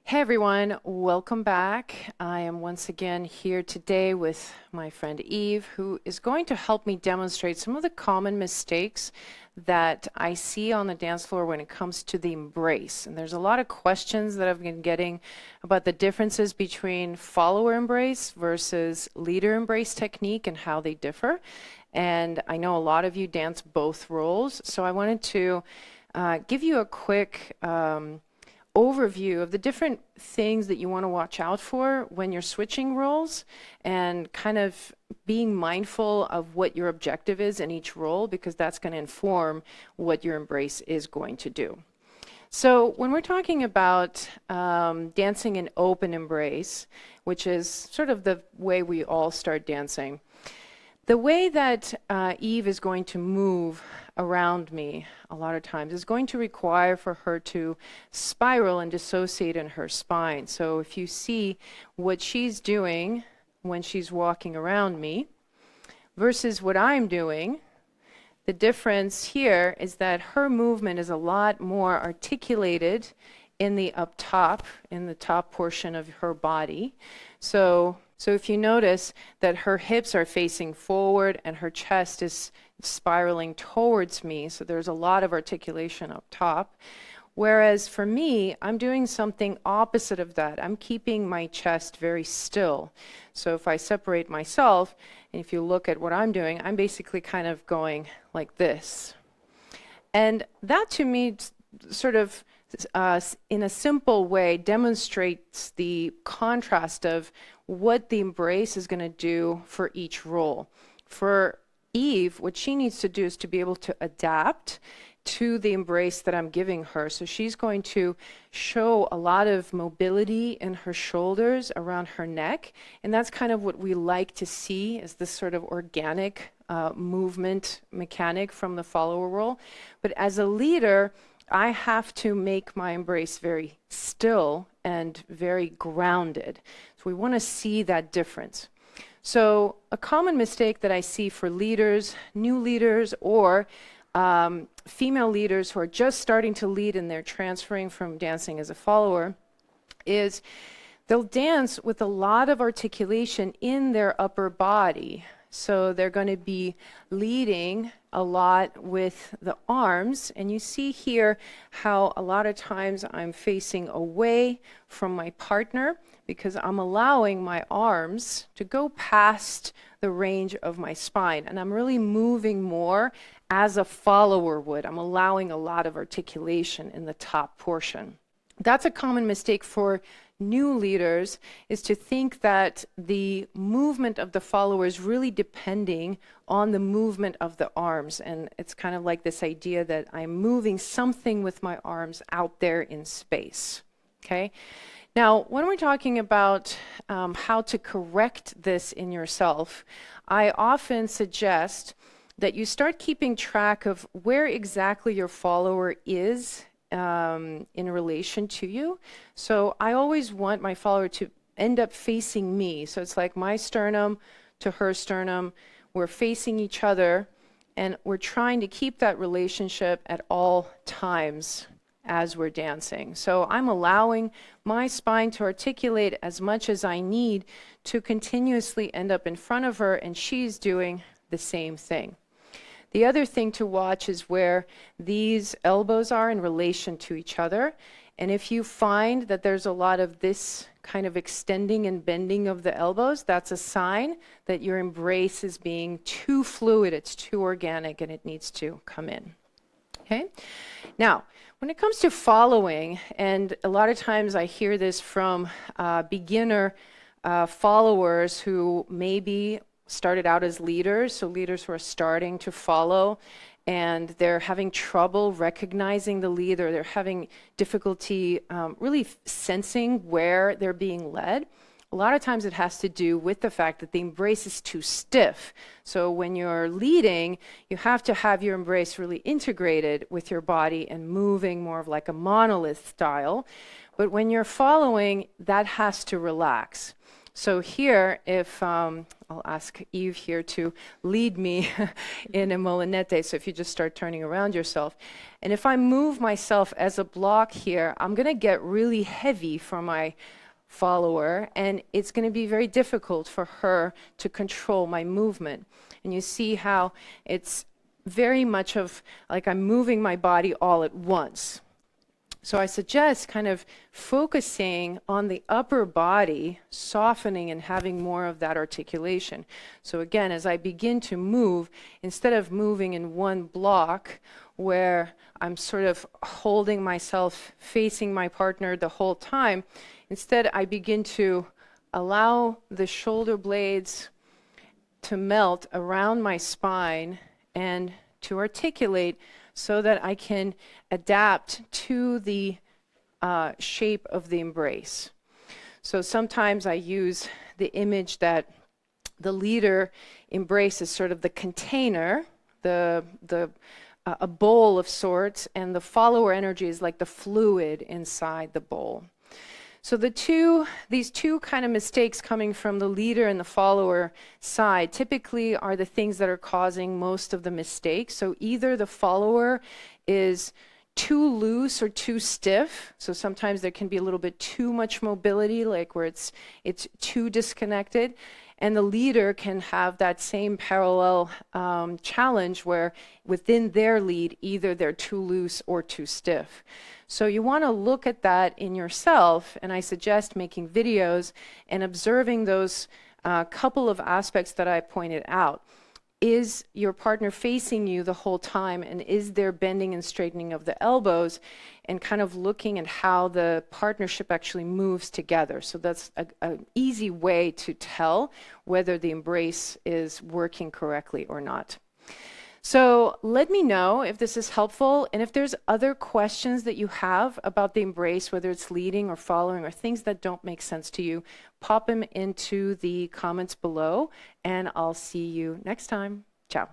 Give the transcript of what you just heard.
Hey everyone, welcome back. I am once again here today with my friend Eve, who is going to help me demonstrate some of the common mistakes that I see on the dance floor when it comes to the embrace. And there's a lot of questions that I've been getting about the differences between follower embrace versus leader embrace technique and how they differ. And I know a lot of you dance both roles, so I wanted to give you a quick overview of the different things that you want to watch out for when you're switching roles and kind of being mindful of what your objective is in each role, because that's going to inform what your embrace is going to do. So when we're talking about dancing in open embrace, which is sort of the way we all start dancing, the way that Eve is going to move around me a lot of times is going to require for her to spiral and dissociate in her spine. So if you see what she's doing when she's walking around me versus what I'm doing, the difference here is that her movement is a lot more articulated in the up top, in the top portion of her body. So if you notice that her hips are facing forward and her chest is spiraling towards me, so there's a lot of articulation up top. Whereas for me, I'm doing something opposite of that. I'm keeping my chest very still. So if I separate myself, and if you look at what I'm doing, I'm basically kind of going like this. And that to me sort of in a simple way demonstrates the contrast of what the embrace is going to do for each role. For Eve, what she needs to do is to be able to adapt to the embrace that I'm giving her. So she's going to show a lot of mobility in her shoulders, around her neck, and that's kind of what we like to see as this sort of organic movement mechanic from the follower role. But as a leader, I have to make my embrace very still and very grounded. So we want to see that difference. So a common mistake that I see for leaders, new leaders, or female leaders who are just starting to lead and they're transferring from dancing as a follower is they'll dance with a lot of articulation in their upper body. So they're going to be leading a lot with the arms, and you see here how a lot of times I'm facing away from my partner because I'm allowing my arms to go past the range of my spine, and I'm really moving more as a follower would. I'm allowing a lot of articulation in the top portion. That's a common mistake for new leaders, is to think that the movement of the follower is really depending on the movement of the arms. And it's kind of like this idea that I'm moving something with my arms out there in space. Okay? Now, when we're talking about how to correct this in yourself, I often suggest that you start keeping track of where exactly your follower is in relation to you. So I always want my follower to end up facing me. So it's like my sternum to her sternum. We're facing each other, and we're trying to keep that relationship at all times as we're dancing. So I'm allowing my spine to articulate as much as I need to continuously end up in front of her, and she's doing the same thing. The other thing to watch is where these elbows are in relation to each other. And if you find that there's a lot of this kind of extending and bending of the elbows, that's a sign that your embrace is being too fluid, it's too organic, and it needs to come in. Okay? Now, when it comes to following, and a lot of times I hear this from beginner followers who maybe started out as leaders, so leaders who are starting to follow, and they're having trouble recognizing the leader, they're having difficulty really sensing where they're being led. A lot of times it has to do with the fact that the embrace is too stiff. So when you're leading, you have to have your embrace really integrated with your body and moving more of like a monolith style. But when you're following, that has to relax. So here, if I'll ask Eve here to lead me in a molinete. So if you just start turning around yourself, and if I move myself as a block here, I'm going to get really heavy for my follower, and it's going to be very difficult for her to control my movement. And you see how it's very much of like I'm moving my body all at once. So I suggest kind of focusing on the upper body, softening and having more of that articulation. So again, as I begin to move, instead of moving in one block where I'm sort of holding myself facing my partner the whole time, instead I begin to allow the shoulder blades to melt around my spine and to articulate so that I can adapt to the shape of the embrace. So sometimes I use the image that the leader embrace is sort of the container, a bowl of sorts, and the follower energy is like the fluid inside the bowl. So these two kind of mistakes coming from the leader and the follower side typically are the things that are causing most of the mistakes. So either the follower is too loose or too stiff. So sometimes there can be a little bit too much mobility, like where it's too disconnected. And the leader can have that same parallel challenge where within their lead, either they're too loose or too stiff. So you want to look at that in yourself, and I suggest making videos and observing those couple of aspects that I pointed out. Is your partner facing you the whole time, and is there bending and straightening of the elbows, and kind of looking at how the partnership actually moves together. So that's an easy way to tell whether the embrace is working correctly or not. So let me know if this is helpful, and if there's other questions that you have about the embrace, whether it's leading or following or things that don't make sense to you, pop them into the comments below, and I'll see you next time. Ciao.